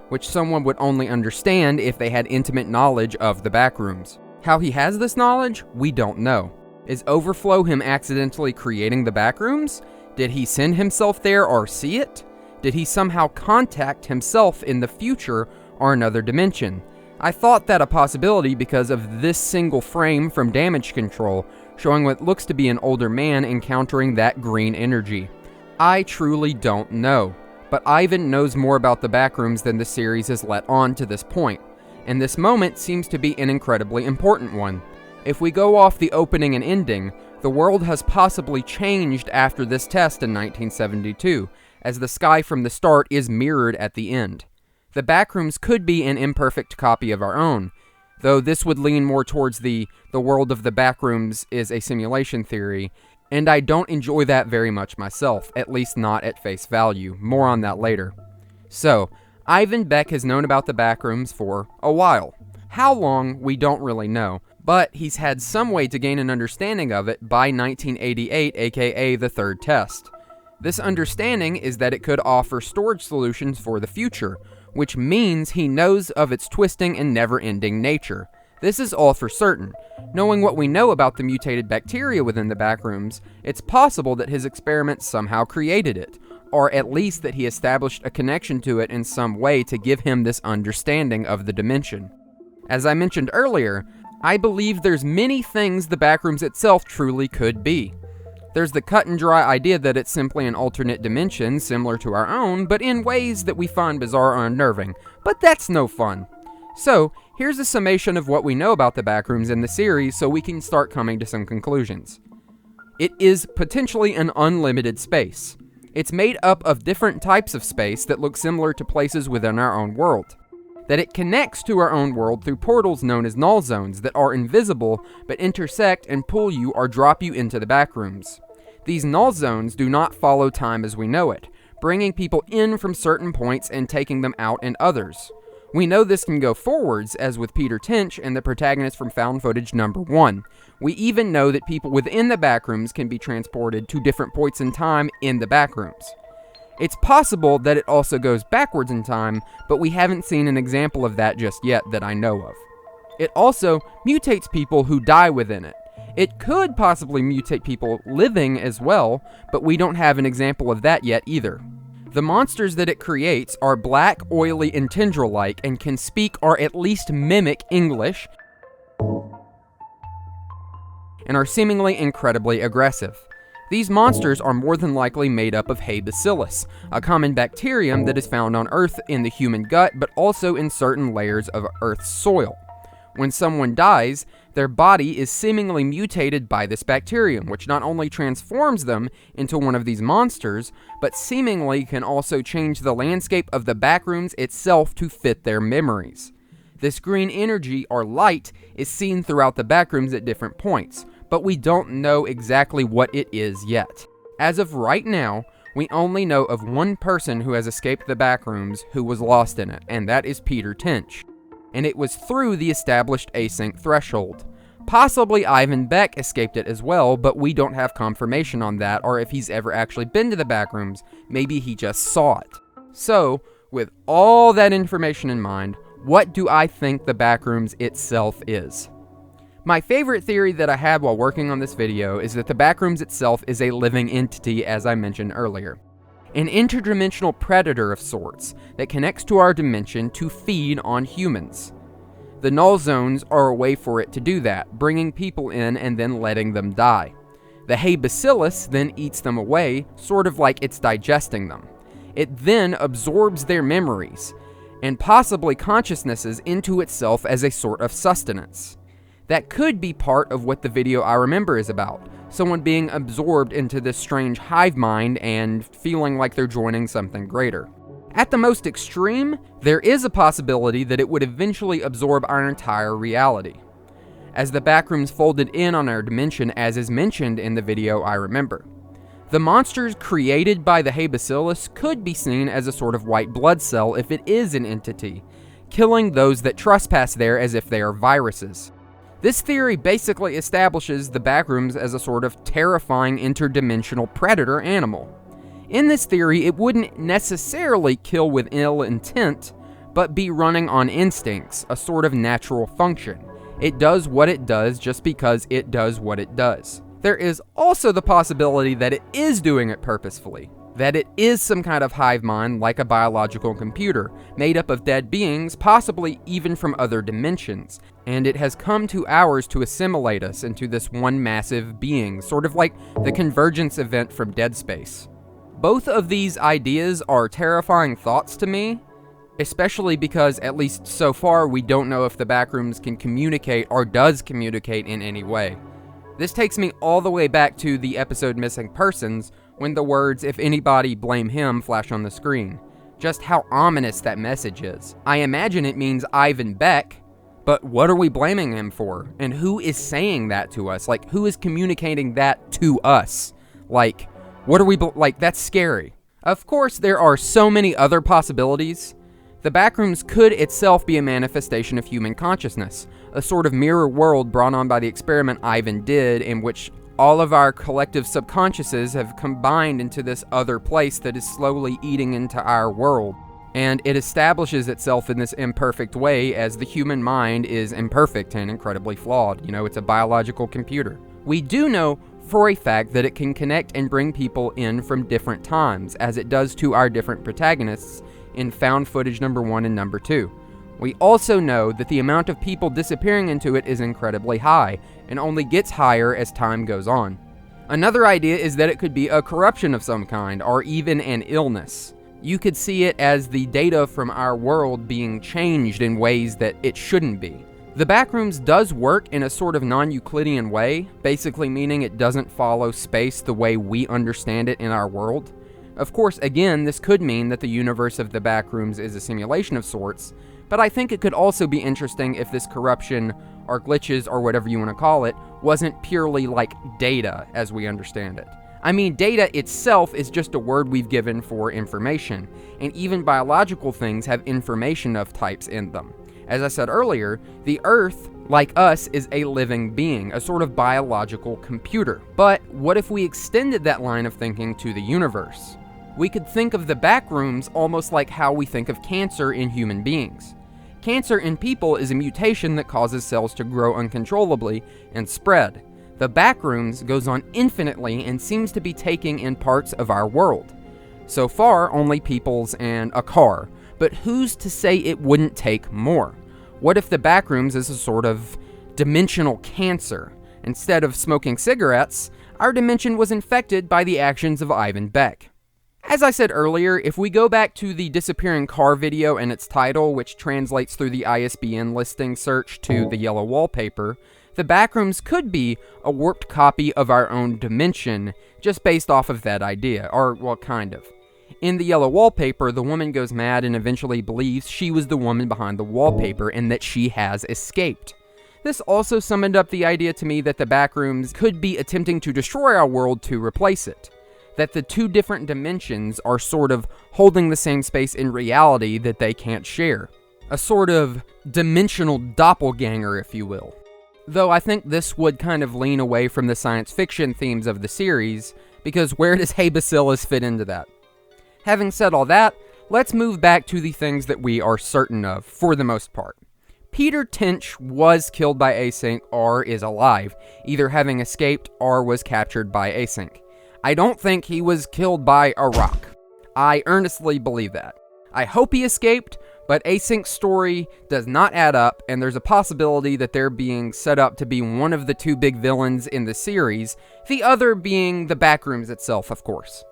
Which someone would only understand if they had intimate knowledge of the backrooms. How he has this knowledge, we don't know. Is Overflow him accidentally creating the backrooms? Did he send himself there or see it? Did he somehow contact himself in the future or another dimension? I thought that a possibility because of this single frame from Damage Control, showing what looks to be an older man encountering that green energy. I truly don't know, but Ivan knows more about the backrooms than the series has let on to this point, and this moment seems to be an incredibly important one. If we go off the opening and ending, the world has possibly changed after this test in 1972, as the sky from the start is mirrored at the end. The backrooms could be an imperfect copy of our own, though this would lean more towards the world of the backrooms is a simulation theory, and I don't enjoy that very much myself, at least not at face value. More on that later. So, Ivan Beck has known about the backrooms for a while. How long, we don't really know, but he's had some way to gain an understanding of it by 1988, aka the third test. This understanding is that it could offer storage solutions for the future, which means he knows of its twisting and never-ending nature. This is all for certain. Knowing what we know about the mutated bacteria within the backrooms, it's possible that his experiments somehow created it, or at least that he established a connection to it in some way to give him this understanding of the dimension. As I mentioned earlier, I believe there's many things the backrooms itself truly could be. There's the cut and dry idea that it's simply an alternate dimension similar to our own, but in ways that we find bizarre or unnerving. But that's no fun. So, here's a summation of what we know about the backrooms in the series so we can start coming to some conclusions. It is potentially an unlimited space. It's made up of different types of space that look similar to places within our own world. That it connects to our own world through portals known as null zones that are invisible but intersect and pull you or drop you into the backrooms. These null zones do not follow time as we know it, bringing people in from certain points and taking them out in others. We know this can go forwards, as with Peter Tench and the protagonist from Found Footage number 1. We even know that people within the backrooms can be transported to different points in time in the backrooms. It's possible that it also goes backwards in time, but we haven't seen an example of that just yet that I know of. It also mutates people who die within it. It could possibly mutate people living as well, but we don't have an example of that yet either. The monsters that it creates are black, oily, and tendril-like, and can speak or at least mimic English, and are seemingly incredibly aggressive. These monsters are more than likely made up of Hay bacillus, a common bacterium that is found on Earth in the human gut, but also in certain layers of Earth's soil. When someone dies, their body is seemingly mutated by this bacterium, which not only transforms them into one of these monsters, but seemingly can also change the landscape of the backrooms itself to fit their memories. This green energy, or light, is seen throughout the backrooms at different points, but we don't know exactly what it is yet. As of right now, we only know of one person who has escaped the backrooms who was lost in it, and that is Peter Tench. And it was through the established async threshold. Possibly Ivan Beck escaped it as well, but we don't have confirmation on that, or if he's ever actually been to the backrooms, maybe he just saw it. So, with all that information in mind, what do I think the backrooms itself is? My favorite theory that I had while working on this video is that the backrooms itself is a living entity, as I mentioned earlier. An interdimensional predator of sorts that connects to our dimension to feed on humans. The null zones are a way for it to do that, bringing people in and then letting them die. The Hay bacillus then eats them away, sort of like it's digesting them. It then absorbs their memories, and possibly consciousnesses into itself as a sort of sustenance. That could be part of what the video I remember is about. Someone being absorbed into this strange hive mind and feeling like they're joining something greater. At the most extreme, there is a possibility that it would eventually absorb our entire reality, as the backrooms folded in on our dimension, as is mentioned in the video I remember. The monsters created by the Hay bacillus could be seen as a sort of white blood cell if it is an entity, killing those that trespass there as if they are viruses. This theory basically establishes the backrooms as a sort of terrifying interdimensional predator animal. In this theory, it wouldn't necessarily kill with ill intent, but be running on instincts, a sort of natural function. It does what it does just because it does what it does. There is also the possibility that it is doing it purposefully, that it is some kind of hive mind like a biological computer, made up of dead beings, possibly even from other dimensions, and it has come to ours to assimilate us into this one massive being, sort of like the convergence event from Dead Space. Both of these ideas are terrifying thoughts to me, especially because, at least so far, we don't know if the backrooms can communicate or does communicate in any way. This takes me all the way back to the episode Missing Persons, when the words, "if anybody, blame him," flash on the screen. Just how ominous that message is. I imagine it means Ivan Beck, but what are we blaming him for? And who is saying that to us? Like, who is communicating that to us? Like, what are we, that's scary. Of course, there are so many other possibilities. The backrooms could itself be a manifestation of human consciousness, a sort of mirror world brought on by the experiment Ivan did, in which all of our collective subconsciouses have combined into this other place that is slowly eating into our world. And it establishes itself in this imperfect way, as the human mind is imperfect and incredibly flawed. You know, it's a biological computer. We do know for a fact that it can connect and bring people in from different times, as it does to our different protagonists in found footage number 1 and number 2. We also know that the amount of people disappearing into it is incredibly high, and only gets higher as time goes on. Another idea is that it could be a corruption of some kind, or even an illness. You could see it as the data from our world being changed in ways that it shouldn't be. The backrooms does work in a sort of non-Euclidean way, basically meaning it doesn't follow space the way we understand it in our world. Of course, again, this could mean that the universe of the backrooms is a simulation of sorts, but I think it could also be interesting if this corruption, or glitches, or whatever you want to call it, wasn't purely like data as we understand it. I mean, data itself is just a word we've given for information, and even biological things have information of types in them. As I said earlier, the Earth, like us, is a living being, a sort of biological computer. But what if we extended that line of thinking to the universe? We could think of the backrooms almost like how we think of cancer in human beings. Cancer in people is a mutation that causes cells to grow uncontrollably and spread. The backrooms goes on infinitely and seems to be taking in parts of our world. So far, only people's and a car, but who's to say it wouldn't take more? What if the backrooms is a sort of dimensional cancer? Instead of smoking cigarettes, our dimension was infected by the actions of Ivan Beck. As I said earlier, if we go back to the disappearing car video and its title, which translates through the ISBN listing search to the yellow wallpaper, the Backrooms could be a warped copy of our own dimension, just based off of that idea, or, well, kind of. In the yellow wallpaper, the woman goes mad and eventually believes she was the woman behind the wallpaper and that she has escaped. This also summoned up the idea to me that the Backrooms could be attempting to destroy our world to replace it. That the two different dimensions are sort of holding the same space in reality that they can't share. A sort of dimensional doppelganger, if you will. Though I think this would kind of lean away from the science fiction themes of the series, because where does Hey Bacillus fit into that? Having said all that, let's move back to the things that we are certain of, for the most part. Peter Tench was killed by Async or is alive, either having escaped or was captured by Async. I don't think he was killed by a rock. I earnestly believe that. I hope he escaped, but Async's story does not add up, and there's a possibility that they're being set up to be one of the two big villains in the series, the other being the Backrooms itself, of course.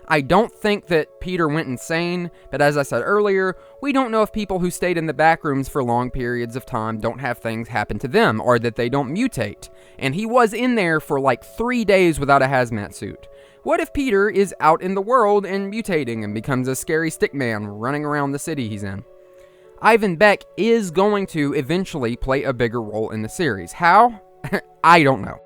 I don't think that Peter went insane, but as I said earlier, we don't know if people who stayed in the Backrooms for long periods of time don't have things happen to them, or that they don't mutate. And he was in there for like 3 days without a hazmat suit. What if Peter is out in the world and mutating and becomes a scary stickman running around the city he's in? Ivan Beck is going to eventually play a bigger role in the series. How? I don't know.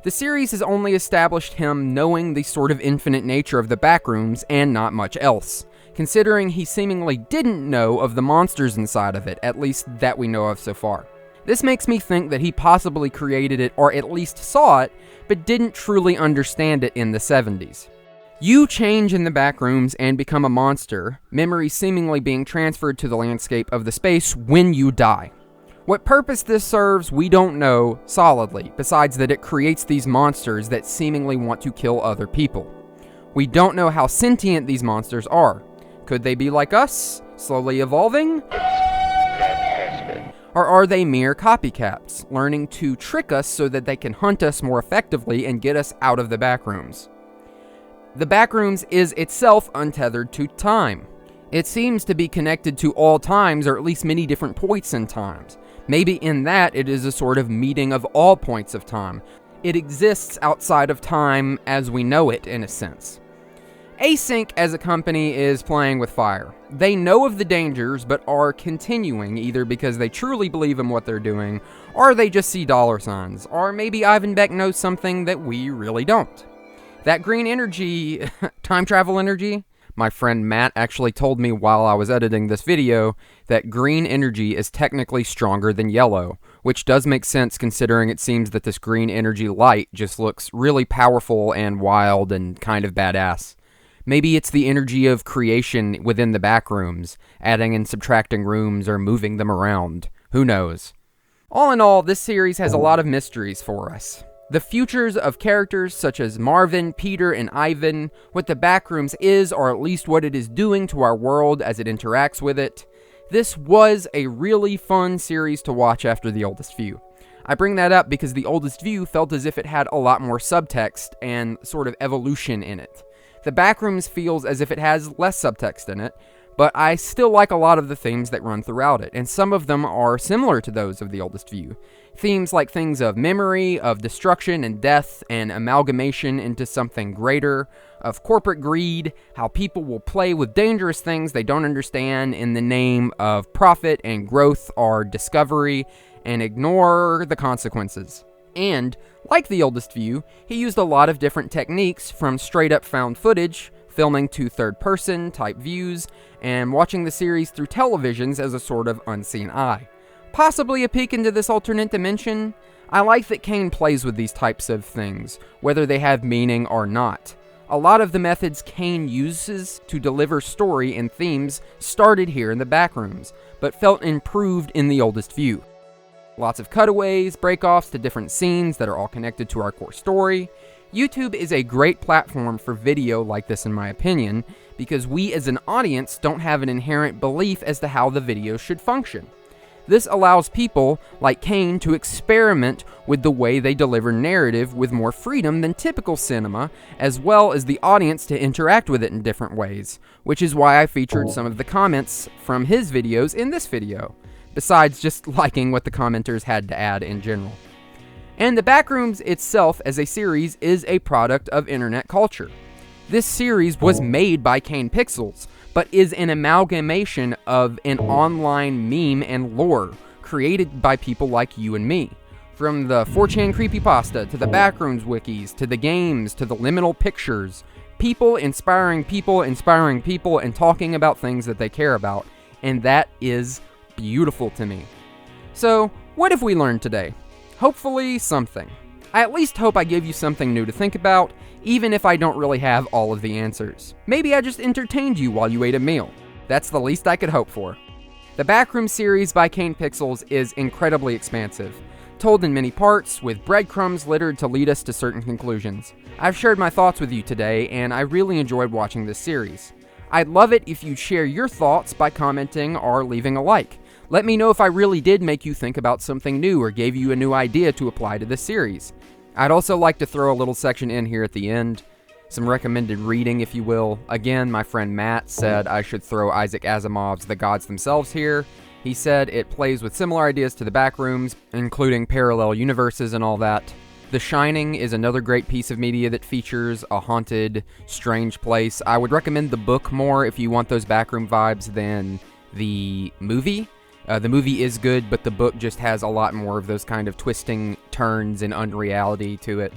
The series has only established him knowing the sort of infinite nature of the Backrooms and not much else, considering he seemingly didn't know of the monsters inside of it, at least that we know of so far. This makes me think that he possibly created it or at least saw it, but didn't truly understand it in the 70s. You change in the Backrooms and become a monster, memory seemingly being transferred to the landscape of the space when you die. What purpose this serves, we don't know solidly, besides that it creates these monsters that seemingly want to kill other people. We don't know how sentient these monsters are. Could they be like us, slowly evolving? Or are they mere copycats, learning to trick us so that they can hunt us more effectively and get us out of the Backrooms? The Backrooms is itself untethered to time. It seems to be connected to all times, or at least many different points in times. Maybe in that it is a sort of meeting of all points of time. It exists outside of time as we know it, in a sense. Async as a company is playing with fire. They know of the dangers, but are continuing, either because they truly believe in what they're doing, or they just see dollar signs, or maybe Ivan Beck knows something that we really don't. That green energy, time travel energy, my friend Matt actually told me while I was editing this video that green energy is technically stronger than yellow, which does make sense considering it seems that this green energy light just looks really powerful and wild and kind of badass. Maybe it's the energy of creation within the Backrooms, adding and subtracting rooms or moving them around. Who knows? All in all, this series has a lot of mysteries for us. The futures of characters such as Marvin, Peter, and Ivan, what the Backrooms is, or at least what it is doing to our world as it interacts with it. This was a really fun series to watch after The Oldest View. I bring that up because The Oldest View felt as if it had a lot more subtext and sort of evolution in it. The Backrooms feels as if it has less subtext in it, but I still like a lot of the themes that run throughout it, and some of them are similar to those of The Oldest View. Themes like things of memory, of destruction and death, and amalgamation into something greater, of corporate greed, how people will play with dangerous things they don't understand in the name of profit and growth or discovery, and ignore the consequences. And, like The Oldest View, he used a lot of different techniques from straight-up found footage, filming to third-person type views, and watching the series through televisions as a sort of unseen eye. Possibly a peek into this alternate dimension. I like that Kane plays with these types of things, whether they have meaning or not. A lot of the methods Kane uses to deliver story and themes started here in the Backrooms, but felt improved in The Oldest View. Lots of cutaways, break-offs to different scenes that are all connected to our core story. YouTube is a great platform for video like this in my opinion, because we as an audience don't have an inherent belief as to how the video should function. This allows people like Kane to experiment with the way they deliver narrative with more freedom than typical cinema, as well as the audience to interact with it in different ways, which is why I featured some of the comments from his videos in this video, besides just liking what the commenters had to add in general. And The Backrooms itself as a series is a product of internet culture. This series was made by KanePixels, but is an amalgamation of an online meme and lore created by people like you and me. From the 4chan creepypasta, to the Backrooms wikis, to the games, to the liminal pictures, people inspiring people, and talking about things that they care about, and that is beautiful to me. So, what have we learned today? Hopefully something. I at least hope I give you something new to think about, even if I don't really have all of the answers. Maybe I just entertained you while you ate a meal. That's the least I could hope for. The Backrooms series by KanePixels is incredibly expansive, told in many parts, with breadcrumbs littered to lead us to certain conclusions. I've shared my thoughts with you today, and I really enjoyed watching this series. I'd love it if you'd share your thoughts by commenting or leaving a like. Let me know if I really did make you think about something new or gave you a new idea to apply to this series. I'd also like to throw a little section in here at the end, some recommended reading, if you will. Again, my friend Matt said I should throw Isaac Asimov's The Gods Themselves here. He said it plays with similar ideas to The Backrooms, including parallel universes and all that. The Shining is another great piece of media that features a haunted, strange place. I would recommend the book more if you want those backroom vibes than the movie. The movie is good, but the book just has a lot more of those kind of twisting turns and unreality to it.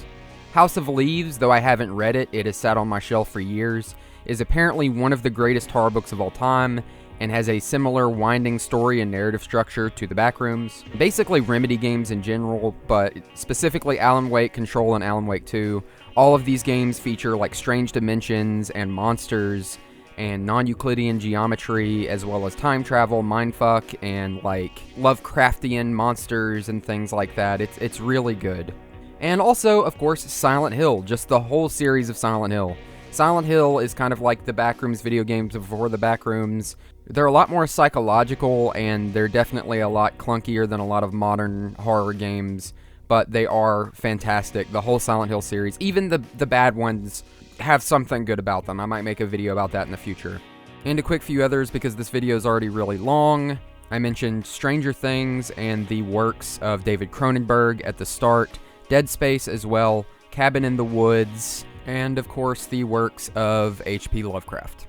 House of Leaves, though I haven't read it, it has sat on my shelf for years, is apparently one of the greatest horror books of all time, and has a similar winding story and narrative structure to The Backrooms. Basically Remedy games in general, but specifically Alan Wake Control and Alan Wake 2. All of these games feature like strange dimensions and monsters, and non-Euclidean geometry, as well as time travel, mindfuck, and like Lovecraftian monsters and things like that. It's really good. And also, of course, Silent Hill, just the whole series of Silent Hill. Silent Hill is kind of like the Backrooms video games before the Backrooms. They're a lot more psychological, and they're definitely a lot clunkier than a lot of modern horror games, but they are fantastic. The whole Silent Hill series, even the bad ones, have something good about them. I might make a video about that in the future. And a quick few others, because this video is already really long. I mentioned Stranger Things and the works of David Cronenberg at the start, Dead Space as well, Cabin in the Woods, and of course the works of H.P. Lovecraft.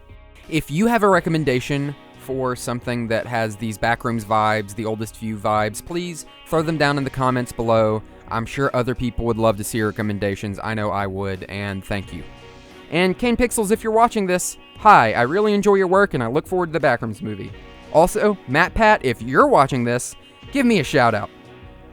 If you have a recommendation for something that has these Backrooms vibes, the Oldest View vibes, please throw them down in the comments below. I'm sure other people would love to see your recommendations. I know I would, and thank you. And KanePixels, if you're watching this, hi, I really enjoy your work and I look forward to the Backrooms movie. Also, MattPat, if you're watching this, give me a shout out.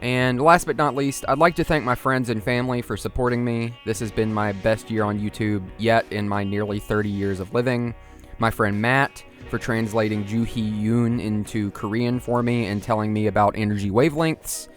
And last but not least, I'd like to thank my friends and family for supporting me. This has been my best year on YouTube yet in my nearly 30 years of living. My friend Matt for translating Joo-hee Yoon into Korean for me and telling me about energy wavelengths.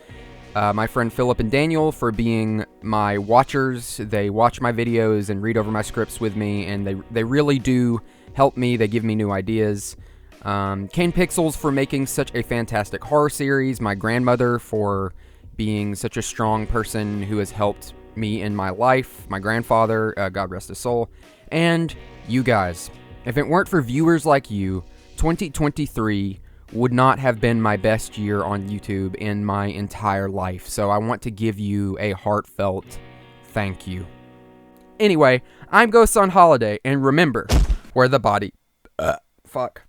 My friend Philip and Daniel for being my watchers. They watch my videos and read over my scripts with me, and they really do help me. They give me new ideas. KanePixels for making such a fantastic horror series. My grandmother for being such a strong person who has helped me in my life. My grandfather, God rest his soul. And you guys. If it weren't for viewers like you, 2023 would not have been my best year on YouTube in my entire life. So I want to give you a heartfelt thank you. Anyway, I'm GhostsOnHoliday, and remember, where the body... fuck.